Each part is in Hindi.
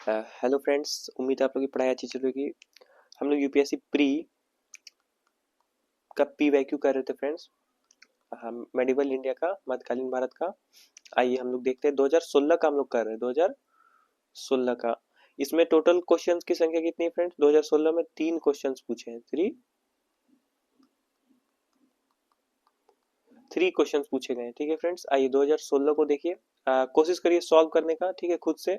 हेलो फ्रेंड्स, उम्मीद है आप लोग की पढ़ाई अच्छी चल रही होगी। हम लोग यूपीएससी प्री का पी वैक्यू कर रहे थे फ्रेंड्स। हम मेडिवल इंडिया का, मध्यकालीन भारत का। आइए हम लोग देखते हैं 2016 का हम लोग कर रहे हैं। 2016 का इसमें टोटल क्वेश्चंस की संख्या कितनी है फ्रेंड्स? 2016 में 3 क्वेश्चंस पूछे हैं। थ्री क्वेश्चंस पूछे गए हैं। ठीक है फ्रेंड्स, आइए 2016 को देखिए। कोशिश करिए सॉल्व करने का, ठीक है, खुद से।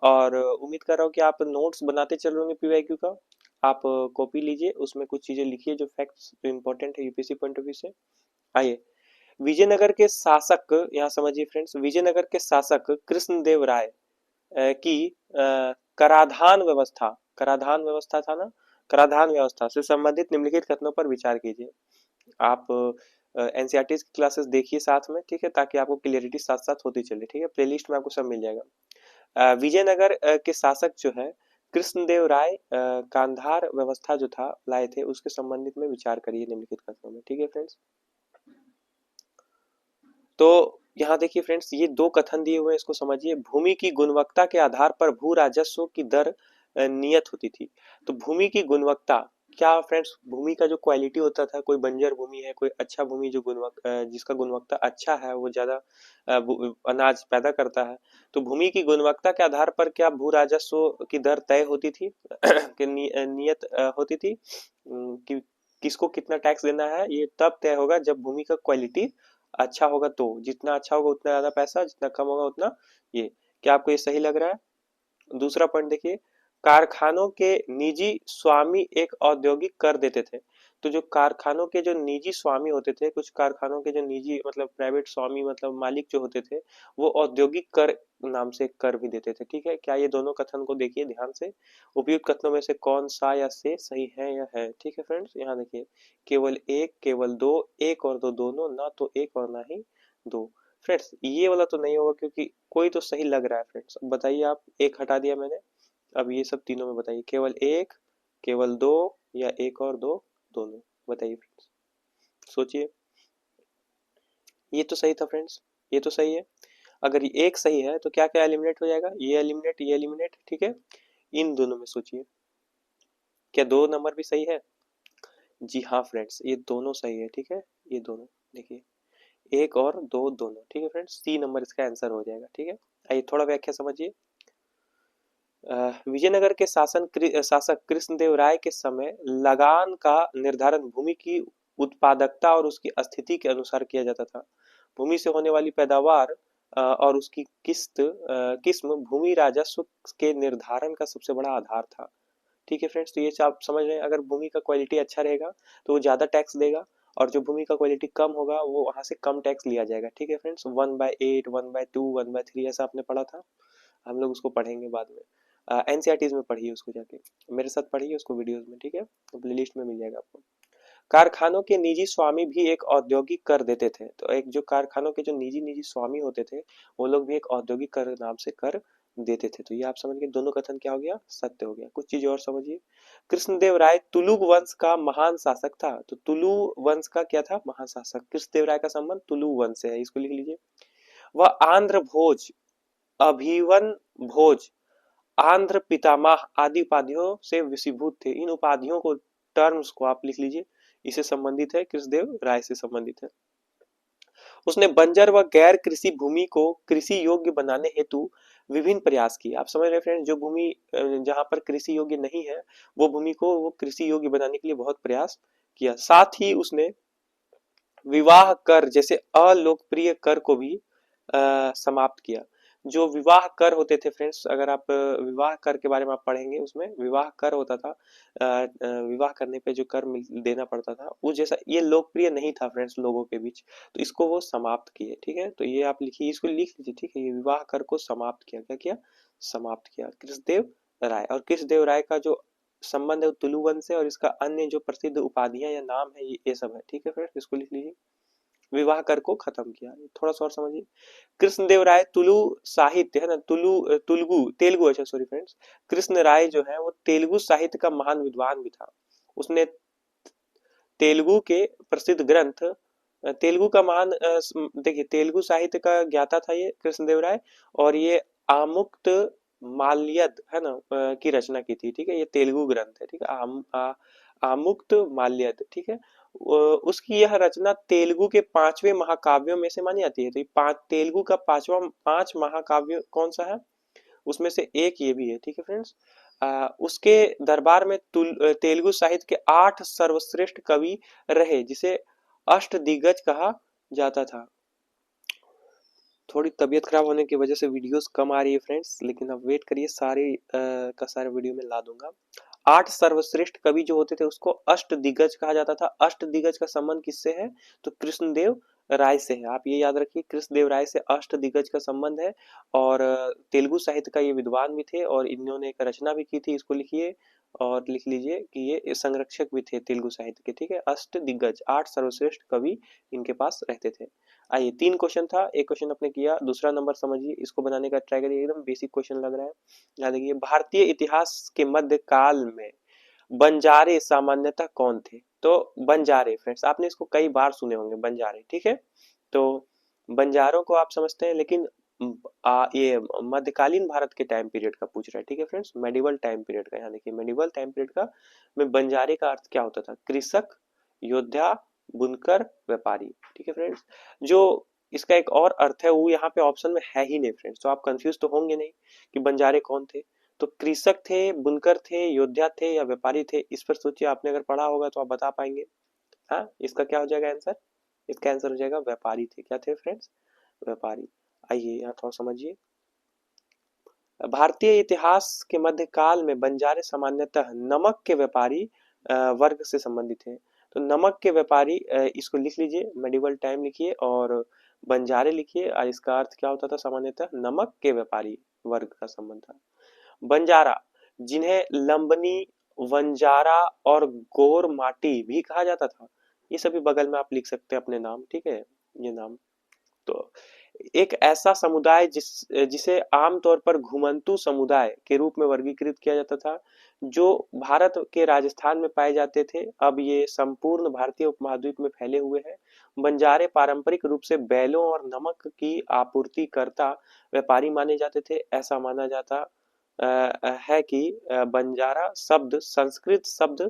और उम्मीद कर रहा हूँ कि आप नोट्स बनाते चल रहे होंगे पीवाईक्यू का। आप कॉपी लीजिए, उसमें कुछ चीजें लिखिए जो फैक्ट्स इंपॉर्टेंट है यूपीएससी पॉइंट ऑफ व्यू से। आइए, विजयनगर के शासक, यहाँ समझिए फ्रेंड्स, विजयनगर के शासक कृष्णदेव राय की कराधान व्यवस्था था ना, कराधान व्यवस्था से संबंधित निम्नलिखित कथनों पर विचार कीजिए। आप एनसीईआरटी की क्लासेस देखिए साथ में, ठीक है, ताकि आपको क्लियरिटी साथ साथ होती चले। ठीक है, प्लेलिस्ट में आपको सब मिल जाएगा। विजयनगर के शासक जो है कृष्णदेव राय गांधार व्यवस्था जो था लाए थे, उसके संबंधित में विचार करिए निम्नलिखित कथनों में। ठीक है फ्रेंड्स, तो यहाँ देखिए फ्रेंड्स, ये 2 कथन दिए हुए हैं, इसको समझिए। भूमि की गुणवत्ता के आधार पर भू राजस्व की दर नियत होती थी। तो भूमि की गुणवत्ता क्या फ्रेंड्स? भूमि का जो क्वालिटी होता था, कोई बंजर भूमि है, कोई अच्छा भूमि जो जिसका गुणवत्ता अच्छा है, वो ज्यादा अनाज पैदा करता है। तो भूमि की गुणवत्ता के आधार पर क्या भू राजस्व की दर तय होती थी कि नियत होती थी। कि किसको कितना टैक्स देना है, ये तब तय होगा जब भूमि का क्वालिटी अच्छा होगा। तो जितना अच्छा होगा उतना ज्यादा पैसा, जितना कम होगा उतना ये। क्या आपको ये सही लग रहा है? दूसरा पॉइंट देखिए, कारखानों के निजी स्वामी एक औद्योगिक कर देते थे। तो जो कारखानों के जो निजी स्वामी होते थे, कुछ कारखानों के जो निजी मतलब प्राइवेट स्वामी मतलब मालिक जो होते थे, वो औद्योगिक कर नाम से एक कर भी देते थे। ठीक है, क्या ये दोनों कथन को देखिए ध्यान से। उपयुक्त कथनों में से कौन सा या से सही है या है? ठीक है फ्रेंड्स, यहाँ देखिए, केवल एक, केवल दो, एक और दो दोनों, ना तो एक और ना ही दो। फ्रेंड्स ये वाला तो नहीं होगा, क्योंकि कोई तो सही लग रहा है फ्रेंड्स। अब बताइए, आप एक हटा दिया मैंने, अब ये सब तीनों में बताइए, केवल एक, केवल दो, या एक और दो दोनों। बताइए फ्रेंड्स, सोचिए। ये तो सही था फ्रेंड्स, ये तो सही है। अगर ये एक सही है तो क्या क्या एलिमिनेट हो जाएगा? ये एलिमिनेट, ये एलिमिनेट। ठीक है, इन दोनों में सोचिए, क्या 2 नंबर भी सही है? जी हाँ फ्रेंड्स, ये दोनों सही है। ठीक है, ये दोनों देखिए, एक और दो दोनों। ठीक है फ्रेंड्स, सी नंबर इसका आंसर हो जाएगा। ठीक है, आइए थोड़ा व्याख्या समझिए। विजयनगर के शासक कृष्णदेव राय के समय लगान का निर्धारण भूमि की उत्पादकता और उसकी स्थिति के अनुसार किया जाता था। भूमि से होने वाली पैदावार और उसकी किस्म भूमि राजस्व के निर्धारण का सबसे बड़ा आधार था। ठीक है फ्रेंड्स, तो ये आप समझ रहे हैं, अगर भूमि का क्वालिटी अच्छा रहेगा तो वो ज्यादा टैक्स देगा, और जो भूमि का क्वालिटी कम होगा वो वहां से कम टैक्स लिया जाएगा। ठीक है फ्रेंड्स, 1/8, 1/2, 1/3 ऐसा आपने पढ़ा था। हम लोग उसको पढ़ेंगे बाद में। एनसीईआरटीज में पढ़िए उसको जाके, मेरे साथ पढ़िए उसको वीडियोस में। ठीक है, तो प्लेलिस्ट में मिल जाएगा आपको। कारखानों के निजी स्वामी भी एक औद्योगिक कर देते थे। तो एक जो कारखानों के जो निजी निजी स्वामी होते थे, वो लोग भी एक औद्योगिक कर नाम से कर देते थे। तो ये आप समझ गए, दोनों कथन क्या हो गया? सत्य हो गया। कुछ चीज और समझिए। कृष्णदेव राय तुलुग वंश का महान शासक था। तो तुलु वंश का क्या था? महान शासक। कृष्णदेव राय का संबंध तुलु वंश से है, इसको लिख लीजिए। वह आंध्र भोज, अभिवन भोज, आंध्र पितामह आदि उपाधियों से विषीभूत थे। इन उपाधियों को, टर्म्स को आप लिख लीजिए, इससे संबंधित है, कृष्णदेव राय से संबंधित है। उसने बंजर व गैर कृषि भूमि को कृषि योग्य बनाने हेतु विभिन्न प्रयास किए। आप समझ रहे हैं फ्रेंड्स, जो भूमि जहां पर कृषि योग्य नहीं है, वो भूमि को वो कृषि योग्य बनाने के लिए बहुत प्रयास किया। साथ ही उसने विवाह कर जैसे अलोकप्रिय कर को भी समाप्त किया। जो विवाह कर होते थे फ्रेंड्स, अगर आप विवाह कर के बारे में आप पढ़ेंगे, उसमें विवाह कर होता था। विवाह करने पे जो कर देना पड़ता था, वो जैसा ये लोकप्रिय नहीं था फ्रेंड्स लोगों के बीच, तो इसको वो समाप्त किए। ठीक है, तो ये आप लिखिए, इसको लिख लीजिए। ठीक है, ये विवाह कर को समाप्त किया। क्या किया? समाप्त किया, कृष्णदेव राय। और कृष्णदेव राय का जो संबंध है तुलु वंश से, और इसका अन्य जो प्रसिद्ध उपाधियां या नाम है, ये सब है। ठीक है फ्रेंड्स, इसको लिख लीजिए। विवाह कर को खत्म किया। थोड़ा सा और समझिए। कृष्णदेव राय तुलु साहित्य है ना, तुलगु तेलुगु, अच्छा सॉरी फ्रेंड्स, कृष्ण राय जो है वो तेलुगु साहित्य का महान विद्वान भी था। उसने तेलुगु के प्रसिद्ध ग्रंथ, तेलुगु का महान देखिए, तेलुगु साहित्य का ज्ञाता था ये कृष्णदेव राय। और ये आमुक्त माल्यद है ना की रचना की थी। ठीक है, ये तेलुगु ग्रंथ है। ठीक है, आमुक्त माल्यद। ठीक है, उसकी यह रचना तेलुगु के 5वें महाकाव्यों में से मानी जाती है। तो ये पांच तेलुगु का पांच महाकाव्य कौन सा है, उसमें से एक ये भी है। ठीक है फ्रेंड्स, उसके दरबार में तेलुगु साहित्य के 8 सर्वश्रेष्ठ कवि रहे, जिसे अष्टदिग्गज कहा जाता था। थोड़ी तबीयत खराब होने की वजह से वीडियोस कम आ रही है फ्रेंड्स, लेकिन अब वेट करिए, सारे का सारे वीडियो में ला दूंगा। 8 सर्वश्रेष्ठ कवि जो होते थे उसको अष्टदिग्गज कहा जाता था। अष्टदिग्गज का संबंध किससे है, तो कृष्णदेव राय से है। आप ये याद रखिए, कृष्णदेव राय से अष्टदिग्गज का संबंध है। और तेलुगु साहित्य का ये विद्वान भी थे और इन्होंने एक रचना भी की थी, इसको लिखिए और लिख लीजिए कि ये संरक्षक भी थे तेलुगु साहित्य के। ठीक है, अष्टदिग्गज 8 सर्वश्रेष्ठ कवि इनके पास रहते थे। आइए, 3 क्वेश्चन था, एक क्वेश्चन आपने किया, दूसरा नंबर समझिए, इसको बनाने का ट्राई करिए, एकदम बेसिक क्वेश्चन लग रहा है। याद रखिए, भारतीय इतिहास के मध्य काल में बंजारे सामान्यतः कौन थे। तो बंजारे फ्रेंड्स, आपने इसको कई बार सुने होंगे बंजारे। ठीक है, तो बंजारों को आप समझते हैं, लेकिन ये मध्यकालीन भारत के टाइम पीरियड का पूछ रहा है। ठीक है फ्रेंड्स, मेडिवल टाइम पीरियड का। यहाँ देखिए, मेडिवल टाइम पीरियड का में बंजारे का अर्थ क्या होता था, कृषक, योद्धा, बुनकर, व्यापारी। ठीक है फ्रेंड्स, जो इसका एक और अर्थ है वो यहाँ पे ऑप्शन में है ही नहीं फ्रेंड्स, तो आप कंफ्यूज तो होंगे नहीं कि बंजारे कौन थे। तो कृषक थे, बुनकर थे, योद्धा थे या व्यापारी थे, इस पर सोचिए। आपने अगर पढ़ा होगा तो आप बता पाएंगे। हाँ, इसका क्या हो जाएगा आंसर, इसका आंसर हो जाएगा व्यापारी थे। क्या थे फ्रेंड्स, व्यापारी। आइए यहाँ थोड़ा समझिए, भारतीय इतिहास के मध्यकाल में बंजारे सामान्यतः नमक के व्यापारी वर्ग से संबंधित है। तो नमक के व्यापारी, इसको लिख लीजिए, मेडिवल टाइम लिखिए और बंजारे लिखिए। और इसका अर्थ क्या होता था, सामान्यतः नमक के व्यापारी वर्ग का संबंध था। बंजारा, जिन्हें लंबनी, वंजारा और गोर माटी भी कहा जाता था, ये सभी बगल में आप लिख सकते हैं अपने नाम। ठीक है, ये नाम। तो एक ऐसा समुदाय जिसे आमतौर पर घुमंतू समुदाय के रूप में वर्गीकृत किया जाता था, जो भारत के राजस्थान में पाए जाते थे। अब ये संपूर्ण भारतीय उपमहाद्वीप में फैले हुए हैं। बंजारे पारंपरिक रूप से बैलों और नमक की आपूर्तिकर्ता व्यापारी माने जाते थे। ऐसा माना जाता है कि बंजारा शब्द संस्कृत शब्द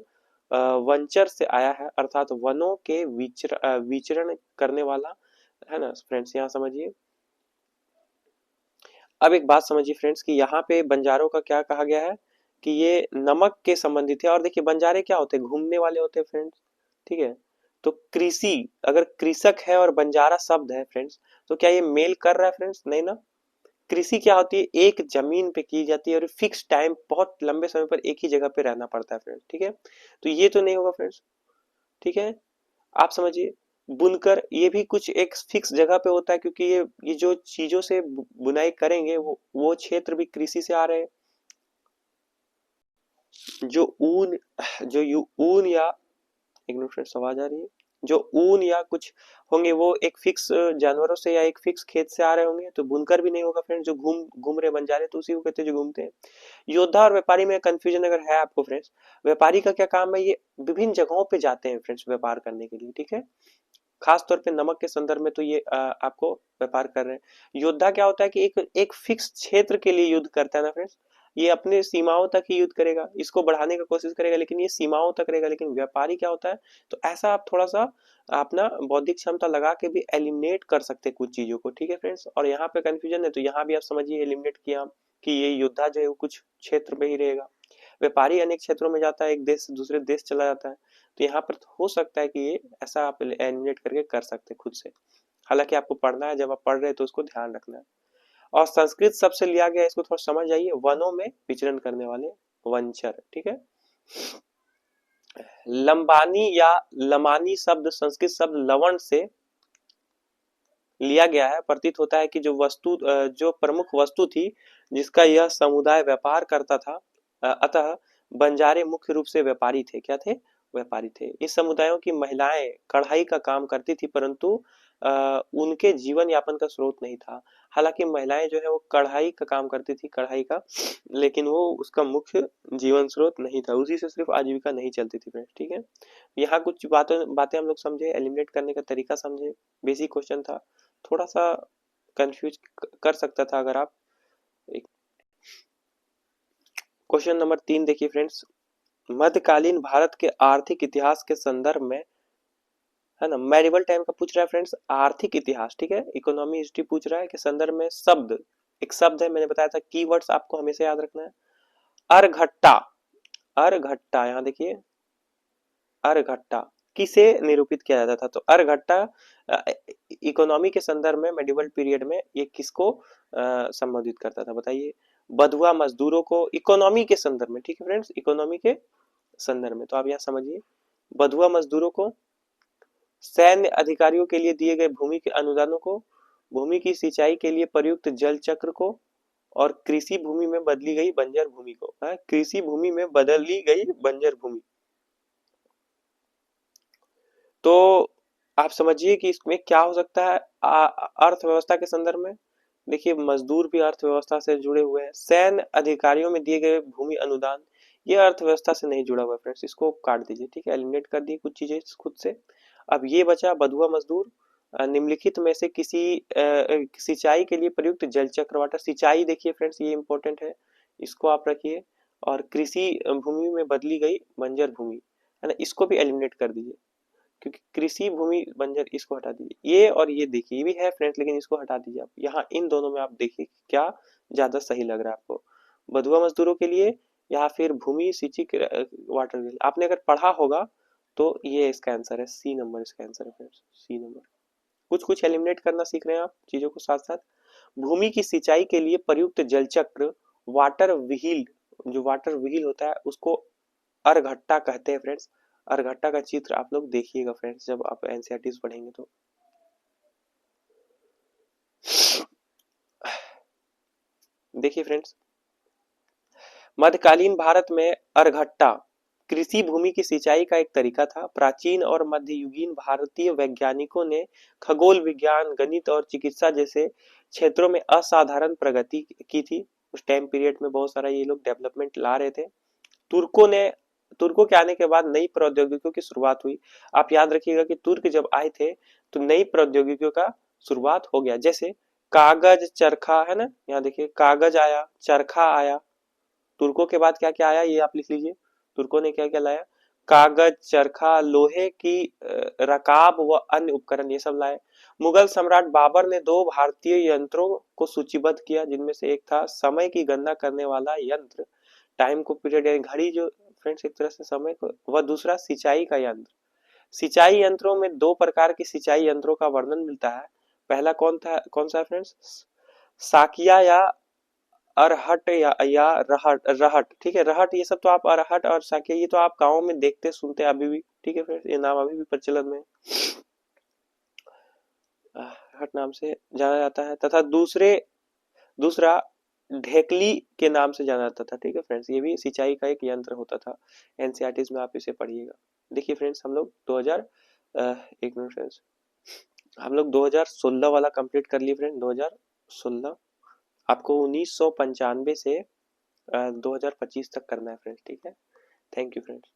वंचर से आया है, अर्थात वनों के विचरण करने वाला, है ना फ्रेंड्स। यहाँ समझिए, अब एक बात समझिए फ्रेंड्स कि यहाँ पे बंजारों का क्या कहा गया है कि ये नमक के संबंधित है। और देखिए, बंजारे क्या होते हैं, घूमने वाले होते हैं फ्रेंड्स। ठीक है, तो कृषि, अगर कृषक है और बंजारा शब्द है फ्रेंड्स, तो क्या ये मेल कर रहा है फ्रेंड्स, नहीं ना। कृषि क्या होती है, एक जमीन पे की जाती है और फिक्स टाइम, बहुत लंबे समय पर एक ही जगह पे रहना पड़ता है फ्रेंड्स। ठीक है, तो ये तो नहीं होगा फ्रेंड्स। ठीक है, आप समझिए, बुनकर ये भी कुछ एक फिक्स जगह पे होता है, क्योंकि ये जो चीजों से बुनाई करेंगे वो क्षेत्र भी कृषि से आ रहे हैं। जो ऊन ऊन या, एक मिनट फ्रेंड्स आवाज आ रही है, जो ऊन या कुछ होंगे वो एक फिक्स जानवरों से या एक फिक्स खेत से आ रहे होंगे। तो बुनकर भी नहीं होगा फ्रेंड्स, जो घूम घूम रहे बन जा रहे, तो उसी को कहते हैं जो घूमते हैं। योद्धा और व्यापारी में कंफ्यूजन अगर है आपको फ्रेंड्स, व्यापारी का क्या काम है, ये विभिन्न जगहों पे जाते हैं फ्रेंड्स व्यापार करने के लिए। ठीक है, खास तौर पे नमक के संदर्भ में तो ये आपको व्यापार कर रहे हैं। योद्धा क्या होता है कि एक एक फिक्स क्षेत्र के लिए युद्ध करता है ना फ्रेंड्स, ये अपने सीमाओं तक ही युद्ध करेगा, इसको बढ़ाने का कोशिश करेगा, लेकिन ये सीमाओं तक रहेगा। लेकिन व्यापारी क्या होता है, तो ऐसा आप थोड़ा सा अपना बौद्धिक क्षमता लगा के भी एलिमिनेट कर सकते हैं कुछ चीजों को। ठीक है फ्रेंड्स, और यहाँ पे कंफ्यूजन है तो यहाँ भी आप समझिए, एलिमिनेट किया कि ये योद्धा जो है वो कुछ क्षेत्र में ही रहेगा, व्यापारी अनेक क्षेत्रों में जाता है, एक देश से दूसरे देश चला जाता है। तो यहाँ पर हो सकता है कि ये ऐसा आप एनिमेट करके कर सकते हैं खुद से। हालांकि आपको पढ़ना है, जब आप पढ़ रहे हैं तो उसको ध्यान रखना है। और संस्कृत शब्द से लिया गया, इसको थोड़ा समझ आइए, वनों में विचरण करने वाले, वंचर। ठीक है, लंबानी या लमानी शब्द संस्कृत शब्द लवण से लिया गया है। प्रतीत होता है कि जो प्रमुख वस्तु थी जिसका यह समुदाय व्यापार करता था, अतः बंजारे मुख्य रूप से व्यापारी थे। क्या थे, व्यापारी थे। इस समुदायों की महिलाएं कढ़ाई का काम करती थी, परंतु उनके जीवन यापन का स्रोत नहीं था। हालांकि महिलाएं जो है वो कढ़ाई का काम करती थी, कढ़ाई का, लेकिन वो उसका मुख्य जीवन स्रोत नहीं था, उसी से सिर्फ आजीविका नहीं चलती थी फ्रेंड्स। ठीक है, यहाँ कुछ बातें हम लोग समझे, एलिमिनेट करने का तरीका समझे, बेसिक क्वेश्चन था, थोड़ा सा कंफ्यूज कर सकता था अगर आप। क्वेश्चन नंबर 3 देखिए फ्रेंड्स, मध्यकालीन भारत के आर्थिक इतिहास के संदर्भ में, है ना, मेडिवल टाइम का पूछ रहा है फ्रेंड्स, आर्थिक इतिहास, ठीक है, इकोनॉमी हिस्ट्री पूछ रहा है के संदर्भ में शब्द, एक शब्द है, मैंने बताया था कीवर्ड्स आपको हमेशा याद रखना है, अर्घट्टा। अर्घट्टा, यहाँ देखिए, अर्घट्टा किसे निरूपित किया जाता था, तो अर्घट्टा इकोनॉमी के संदर्भ में मेडिवल पीरियड में ये किसको संबोधित करता था, बताइए। बधुआ मजदूरों को, इकोनॉमी के संदर्भ में, ठीक है फ्रेंड्स, इकोनॉमी के संदर्भ में, तो आप यहाँ समझिए, बधुआ मजदूरों को, सैन्य अधिकारियों के लिए दिए गए भूमि के अनुदानों को, भूमि की सिंचाई के लिए प्रयुक्त जल चक्र को, और कृषि भूमि में बदली गई बंजर भूमि को, कृषि भूमि में बदली गई बंजर भूमि। तो आप समझिए कि इसमें क्या हो सकता है, अर्थव्यवस्था के संदर्भ में, देखिए मजदूर भी अर्थव्यवस्था से जुड़े हुए हैं, सैन्य अधिकारियों में दिए गए भूमि अनुदान, ये अर्थव्यवस्था से नहीं जुड़ा हुआ है फ्रेंड्स, इसको काट दीजिए, ठीक है, एलिमिनेट कर दिए कुछ चीजें खुद से। अब ये बचा बधुआ मजदूर, निम्नलिखित में से किसी सिंचाई के लिए प्रयुक्त जल चक्र वाटर, सिंचाई देखिए फ्रेंड्स ये इंपॉर्टेंट है, इसको आप रखिए, और कृषि भूमि में बदली गई बंजर भूमि, है ना, इसको भी एलिमिनेट कर दीजिए, क्योंकि कृषि भूमि बंजर, इसको हटा दीजिए, ये और ये देखिए, ये भी है फ्रेंड्स, लेकिन इसको हटा दीजिए आप, यहाँ इन दोनों में आप देखिए क्या ज्यादा सही लग रहा है आपको, बधुआ मजदूरों के लिए या फिर भूमि सिंचित वाटर के लिए। आपने अगर पढ़ा होगा तो ये इसका आंसर है, सी नंबर इसका आंसर है फ्रेंड्स, सी नंबर। कुछ कुछ एलिमिनेट करना सीख रहे हैं आप चीजों को साथ साथ। भूमि की सिंचाई के लिए प्रयुक्त जल चक्र, वाटर व्हील, जो वाटर व्हील होता है उसको अर्घट्टा कहते हैं फ्रेंड्स। अर्घट्टा का चित्र आप लोग देखिएगा फ्रेंड्स जब आप एनसीईआरटी पढ़ेंगे तो। देखिए फ्रेंड्स, मध्यकालीन भारत में अर्घट्टा कृषि भूमि की सिंचाई का एक तरीका था। प्राचीन और मध्ययुगीन भारतीय वैज्ञानिकों ने खगोल विज्ञान, गणित और चिकित्सा जैसे क्षेत्रों में असाधारण प्रगति की थी। उस टाइम पीरियड में बहुत सारा ये लोग डेवलपमेंट ला रहे थे। तुर्कों के आने के बाद नई प्रौद्योगिकियों की शुरुआत हुई। आप याद रखिएगा कि तुर्क जब आए थे तो नई प्रौद्योगिकियों का शुरुआत हो गया, जैसे कागज, चरखा, है ना, यहाँ देखिए कागज आया, चरखा आया। तुर्कों के बाद क्या क्या आया ये आप लिख लीजिए, तुर्कों ने क्या क्या लाया, कागज, चरखा, लोहे की रकाब व अन्य उपकरण ये सब लाए। मुगल सम्राट बाबर ने दो भारतीय यंत्रों को सूचीबद्ध किया, जिनमें से एक था समय की गणना करने वाला यंत्र, टाइम को पीरियड यानी घड़ी, जो फ्रेंड्स एक तरह से समय को, वह दूसरा सिंचाई का यंत्र। सिंचाई यंत्रों में दो प्रकार के सिंचाई यंत्रों का वर्णन मिलता है। पहला कौन सा है फ्रेंड्स, साकिया या अरहट या रहट, ठीक है, रहट, ये सब तो आप अरहट और साकिया ये तो आप गाँव में देखते सुनते अभी भी, ठीक है फ्रेंड्स, ये नाम अभी भी प्रचलन में रहट नाम से जाना जाता है। तथा दूसरा ढेकली के नाम से जाना जाता था, ठीक है फ्रेंड्स, ये भी सिंचाई का एक यंत्र होता था। एनसीईआरटी में आप इसे पढ़िएगा। देखिए फ्रेंड्स, हम लोग 2000 एक मिनट फ्रेंड्स, हम लोग 2016 वाला कंप्लीट कर लिए फ्रेंड, 2016, आपको 1995 से 2025 तक करना है फ्रेंड्स, ठीक है। Thank you friends.